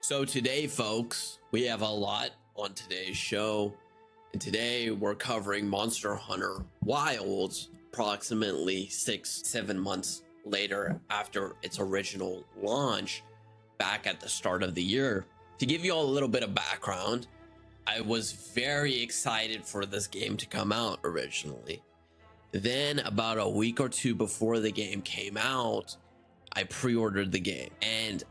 So today, folks, we have a lot on today's show. And today we're covering Monster Hunter Wilds approximately 6-7 months later after its original launch back at the start of the year. To give you all a little bit of background, I was very excited for this game to come out originally. Then about a week or two before the game came out, I pre-ordered the game. And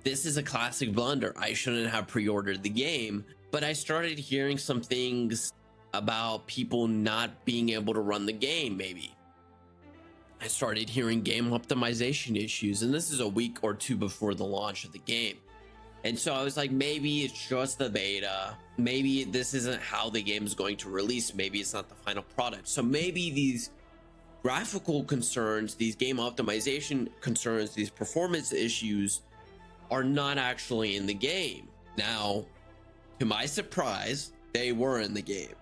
this is a classic blunder. I shouldn't have pre-ordered the game, but I started hearing some things about people not being able to run the game. Maybe I started hearing game optimization issues, and this is a week or two before the launch of the game. And so I was like, maybe it's just the beta. Maybe this isn't how the game is going to release. Maybe it's not the final product. So maybe these graphical concerns, these game optimization concerns, these performance issues are not actually in the game. Now, to my surprise, they were in the game,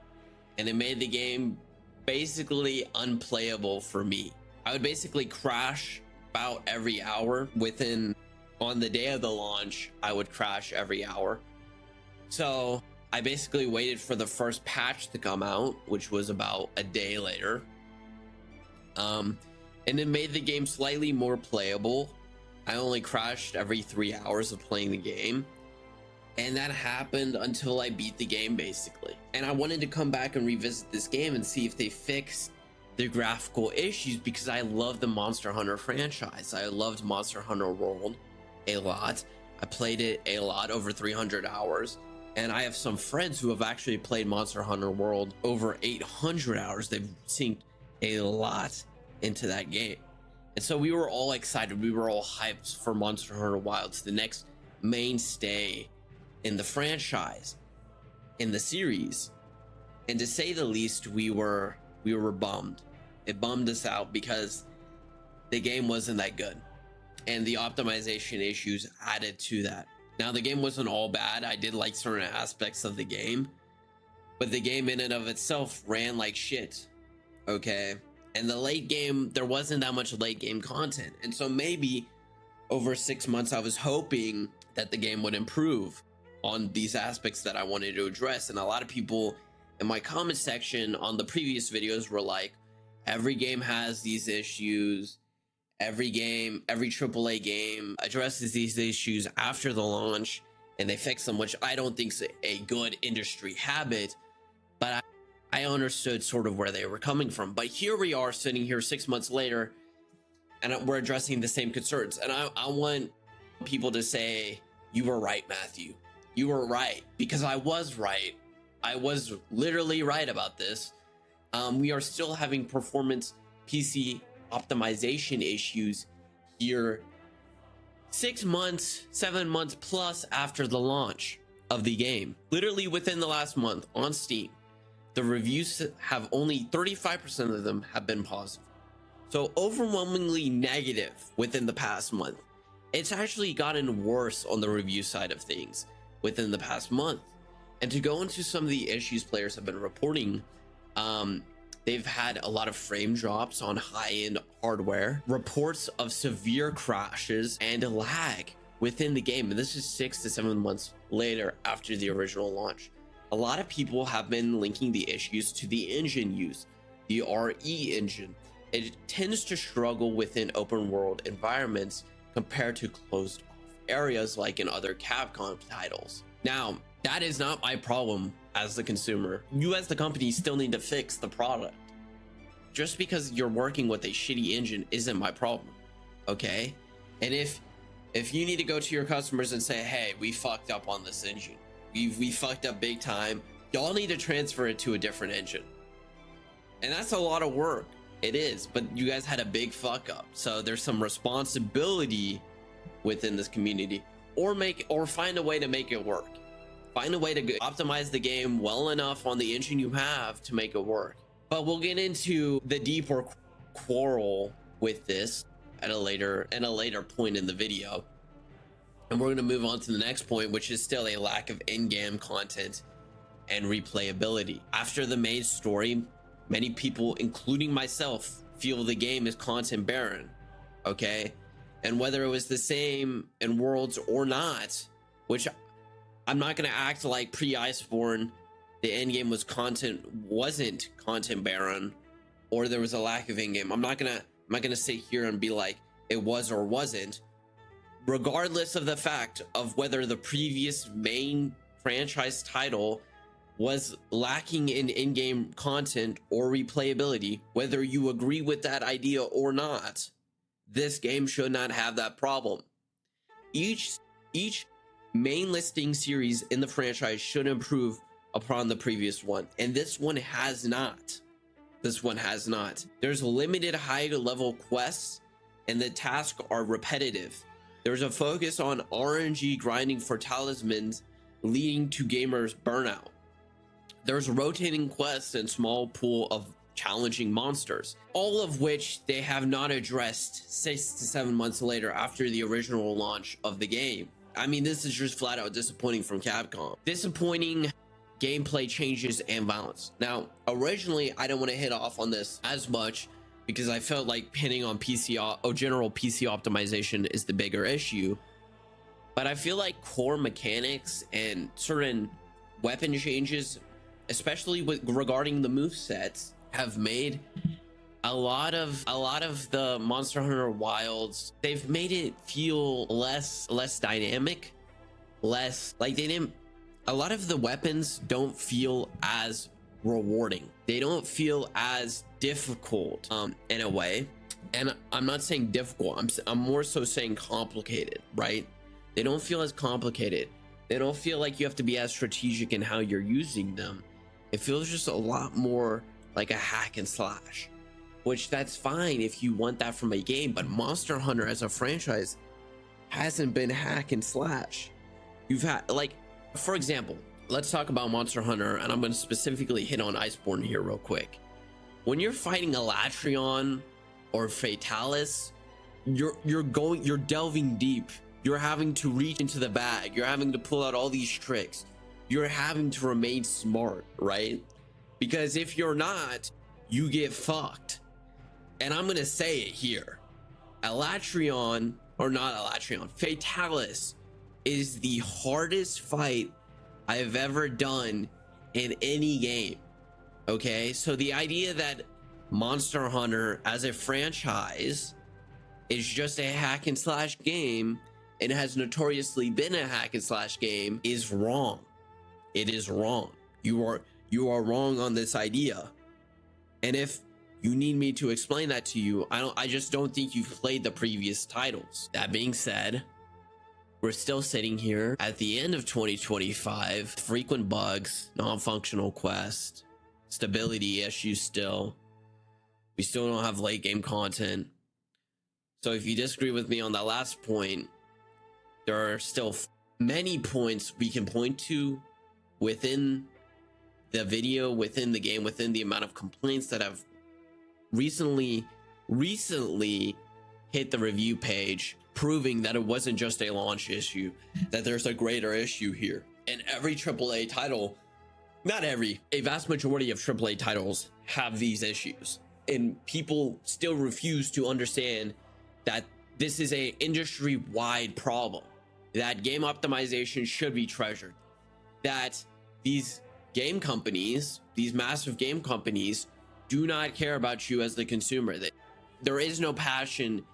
and it made the game basically unplayable for me. I would basically crash about every hour on the day of the launch. I would crash every hour. So I basically waited for the first patch to come out, which was about a day later. And it made the game slightly more playable. I only crashed every 3 hours of playing the game, and that happened until I beat the game basically. And I wanted to come back and revisit this game and see if they fixed the graphical issues, because I love the Monster Hunter franchise. I loved Monster Hunter World a lot. I played it a lot, over 300 hours, and I have some friends who have actually played Monster Hunter World over 800 hours. They've synced a lot into that game. And so we were all excited. We were all hyped for Monster Hunter Wilds, the next mainstay in the franchise, in the series. And to say the least, we were bummed. It bummed us out because the game wasn't that good, and the optimization issues added to that. Now, the game wasn't all bad. I did like certain aspects of the game, but the game in and of itself ran like shit. Okay. And the late game, there wasn't that much late game content. And so maybe over 6 months, I was hoping that the game would improve on these aspects that I wanted to address. And a lot of people in my comment section on the previous videos were like, every game has these issues. Every AAA game addresses these issues after the launch and they fix them, which I don't think is a good industry habit. But I understood sort of where they were coming from. But here we are sitting here 6 months later, and we're addressing the same concerns. And I want people to say, you were right, Matthew. You were right, because I was right. I was literally right about this. We are still having performance PC optimization issues here 6 months, 7 months plus after the launch of the game. Literally within the last month on Steam, the reviews have only 35% of them have been positive. So overwhelmingly negative within the past month. It's actually gotten worse on the review side of things within the past month. And to go into some of the issues players have been reporting, they've had a lot of frame drops on high-end hardware, reports of severe crashes and lag within the game. And this is 6 to 7 months later after the original launch. A lot of people have been linking the issues to the engine use, the RE engine. It tends to struggle within open world environments compared to closed off areas like in other Capcom titles. Now, that is not my problem as the consumer. You as the company still need to fix the product. Just because you're working with a shitty engine isn't my problem, okay? And if you need to go to your customers and say, hey, we fucked up on this engine, we fucked up big time, y'all need to transfer it to a different engine. And that's a lot of work. It is, but you guys had a big fuck up, so there's some responsibility within this community. Or find a way to make it work. Find a way to optimize the game well enough on the engine you have to make it work. But we'll get into the deeper quarrel with this at a later point in the video. And we're going to move on to the next point, which is still a lack of in-game content and replayability. After the main story, many people, including myself, feel the game is content barren. Okay? And whether it was the same in Worlds or not, which I'm not gonna act like pre-Iceborne the end game wasn't content barren, or there was a lack of in-game. I'm not gonna sit here and be like it was or wasn't. Regardless of the fact of whether the previous main franchise title was lacking in in-game content or replayability, whether you agree with that idea or not, this game should not have that problem. Each main listing series in the franchise should improve upon the previous one, and this one has not. This one has not. There's limited high level quests, and the tasks are repetitive. There's a focus on RNG grinding for talismans, leading to gamers' burnout. There's rotating quests and small pool of challenging monsters, all of which they have not addressed 6 to 7 months later after the original launch of the game. I mean, this is just flat out disappointing from Capcom. Disappointing gameplay changes and violence. Now, originally, I don't want to hit off on this as much because I felt like pinning on general PC optimization is the bigger issue. But I feel like core mechanics and certain weapon changes, especially regarding the movesets, have made a lot of the Monster Hunter Wilds, they've made it feel less dynamic, less like a lot of the weapons don't feel as rewarding. They don't feel as difficult in a way. And I'm not saying difficult, I'm more so saying complicated, right? They don't feel as complicated. They don't feel like you have to be as strategic in how you're using them. It feels just a lot more like a hack and slash, which that's fine if you want that from a game, but Monster Hunter as a franchise hasn't been hack and slash. You've had, like, for example, let's talk about Monster Hunter, and I'm going to specifically hit on Iceborne here real quick. When you're fighting Alatreon or Fatalis, you're delving deep. You're having to reach into the bag. You're having to pull out all these tricks. You're having to remain smart, right? Because if you're not, you get fucked. And I'm gonna say it here. Alatreon, or not Alatreon, Fatalis is the hardest fight I've ever done in any game. Okay, so the idea that Monster Hunter as a franchise is just a hack and slash game and has notoriously been a hack and slash game is wrong. It is wrong. You are wrong on this idea. And if you need me to explain that to you, I just don't think you've played the previous titles. That being said, we're still sitting here at the end of 2025, frequent bugs, non-functional quests, stability issues still. We still don't have late game content. So if you disagree with me on that last point, there are still many points we can point to within the video, within the game, within the amount of complaints that have recently hit the review page, proving that it wasn't just a launch issue, that there's a greater issue here. And every AAA title, not every, a vast majority of AAA titles have these issues. And people still refuse to understand that this is a industry-wide problem, that game optimization should be treasured, that these game companies, these massive game companies, do not care about you as the consumer. There is no passion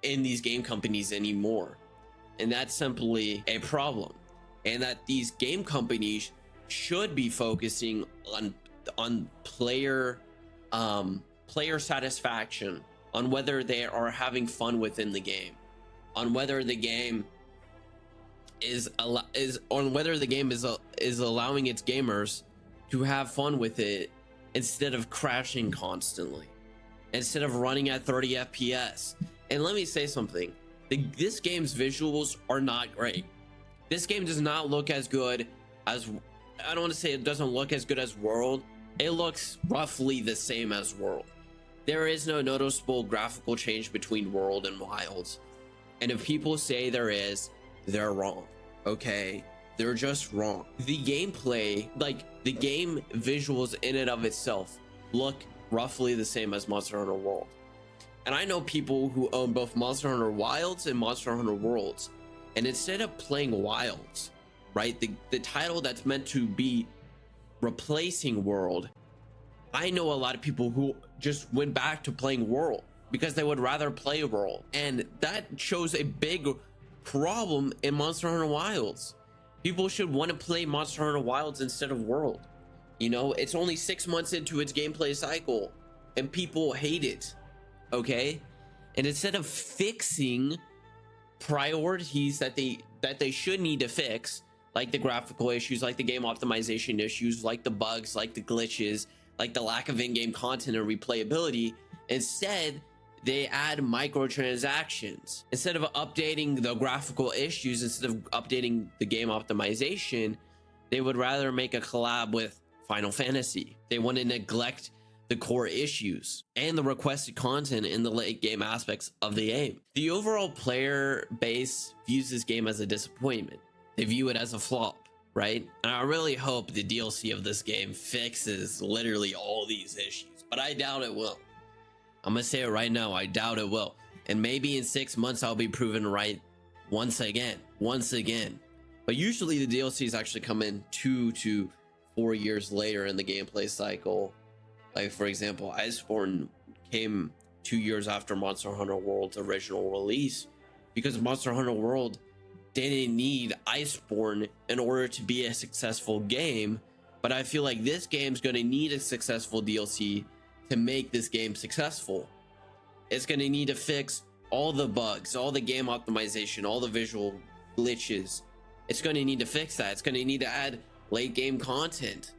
in these game companies anymore, and that's simply a problem. And that these game companies should be focusing on player satisfaction, on whether they are having fun within the game, on whether the game is allowing its gamers to have fun with it, instead of crashing constantly, instead of running at 30 FPS. And let me say something, this game's visuals are not great. This game does not look as good as, I don't want to say it doesn't look as good as World. It looks roughly the same as World. There is no noticeable graphical change between World and Wilds. And if people say there is, they're wrong, okay? They're just wrong. The gameplay, like the game visuals in and of itself, look roughly the same as Monster Hunter World. And I know people who own both Monster Hunter Wilds and Monster Hunter Worlds, and instead of playing Wilds, right? The title that's meant to be replacing World. I know a lot of people who just went back to playing World because they would rather play World, and that shows a big problem in Monster Hunter Wilds. People should want to play Monster Hunter Wilds instead of World. You know, it's only 6 months into its gameplay cycle and people hate it. Okay, and instead of fixing priorities that they should need to fix, like the graphical issues, like the game optimization issues, like the bugs, like the glitches, like the lack of in-game content and replayability, instead they add microtransactions. Instead of updating the graphical issues, instead of updating the game optimization, they would rather make a collab with Final Fantasy. They want to neglect the core issues and the requested content in the late game aspects of the game. The overall player base views this game as a disappointment. They view it as a flop, right? And I really hope the DLC of this game fixes literally all these issues, but I doubt it will. I'm gonna say it right now, I doubt it will. And maybe in 6 months I'll be proven right once again. But usually the DLCs actually come in 2 to 4 years later in the gameplay cycle. Like, for example, Iceborne came 2 years after Monster Hunter World's original release, because Monster Hunter World didn't need Iceborne in order to be a successful game. But I feel like this game's going to need a successful DLC to make this game successful. It's going to need to fix all the bugs, all the game optimization, all the visual glitches. It's going to need to fix that. It's going to need to add late game content,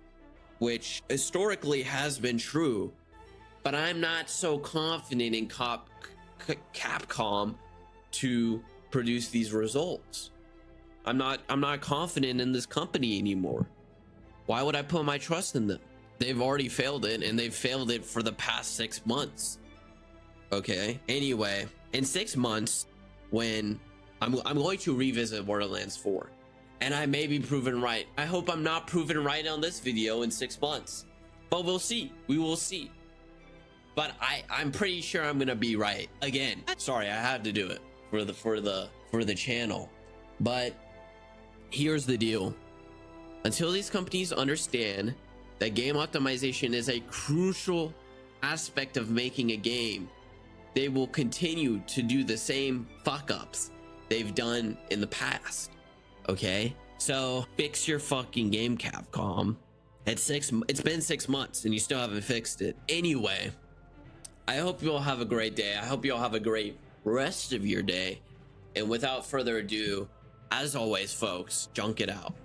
which historically has been true, but I'm not so confident in Capcom to produce these results. I'm not confident in this company anymore. Why would I put my trust in them? They've already failed it, and they've failed it for the past 6 months. Okay, anyway, in 6 months, when I'm going to revisit Borderlands 4, and I may be proven right. I hope I'm not proven right on this video in 6 months, but we'll see. We will see. But I'm pretty sure I'm gonna be right again. Sorry, I had to do it for the channel. But here's the deal. Until these companies understand that game optimization is a crucial aspect of making a game, they will continue to do the same fuck ups they've done in the past. Okay, so fix your fucking game, Capcom. It's been 6 months and you still haven't fixed it. Anyway, I hope you all have a great day. I hope you all have a great rest of your day. And without further ado, as always, folks, junk it out.